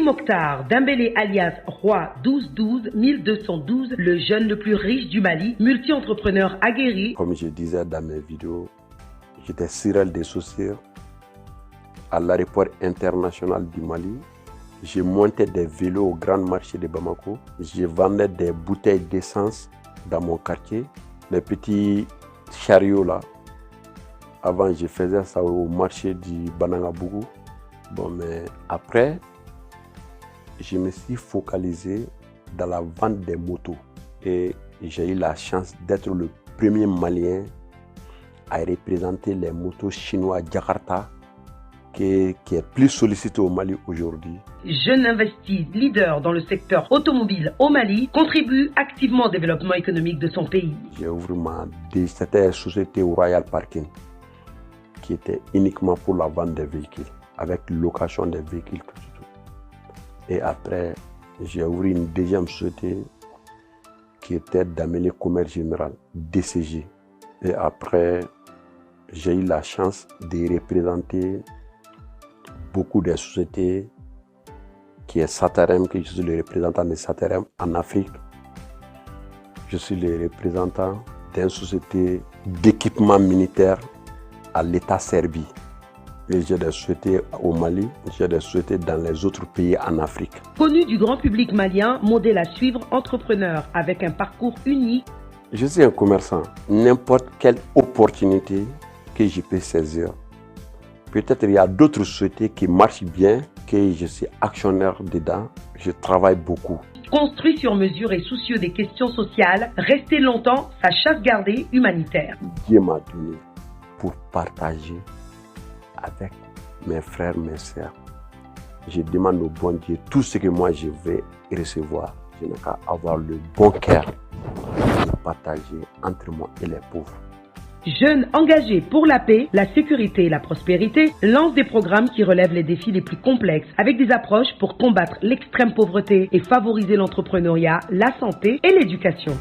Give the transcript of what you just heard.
Mokhtar Dembélé alias Roi 1212 le jeune le plus riche du Mali, multi-entrepreneur aguerri. Comme je disais dans mes vidéos, j'étais Cyril Dessoussier à l'aéroport international du Mali. Je montais des vélos au grand marché de Bamako. Je vendais des bouteilles d'essence dans mon quartier. Les petits chariots là. Avant, je faisais ça au marché du Banangabougou. Bon, mais après, je me suis focalisé dans la vente des motos. Et j'ai eu la chance d'être le premier Malien à représenter les motos chinois Jakarta, qui est plus sollicité au Mali aujourd'hui. Jeune investi, leader dans le secteur automobile au Mali, contribue activement au développement économique de son pays. J'ai ouvert cette société au Royal Parking, qui était uniquement pour la vente des véhicules, avec location des véhicules, tout. Et après, j'ai ouvert une deuxième société qui était d'amener commerce général, DCG. Et après, j'ai eu la chance de représenter beaucoup de sociétés qui est Satarem, que je suis le représentant de Satarem en Afrique. Je suis le représentant d'une société d'équipement militaire à l'État Serbie. Et j'ai des sociétés au Mali, j'ai des sociétés dans les autres pays en Afrique. Connu du grand public malien, modèle à suivre, entrepreneur avec un parcours unique. Je suis un commerçant. N'importe quelle opportunité que je peux saisir. Peut-être il y a d'autres sociétés qui marchent bien, que je suis actionnaire dedans. Je travaille beaucoup. Construit sur mesure et soucieux des questions sociales, resté longtemps sa chasse gardée humanitaire. Dieu m'a donné pour partager avec mes frères, mes sœurs. Je demande au bon Dieu tout ce que moi je vais recevoir. Je n'ai qu'à avoir le bon cœur de partager entre moi et les pauvres. Jeune engagé pour la paix, la sécurité et la prospérité, lance des programmes qui relèvent les défis les plus complexes avec des approches pour combattre l'extrême pauvreté et favoriser l'entrepreneuriat, la santé et l'éducation.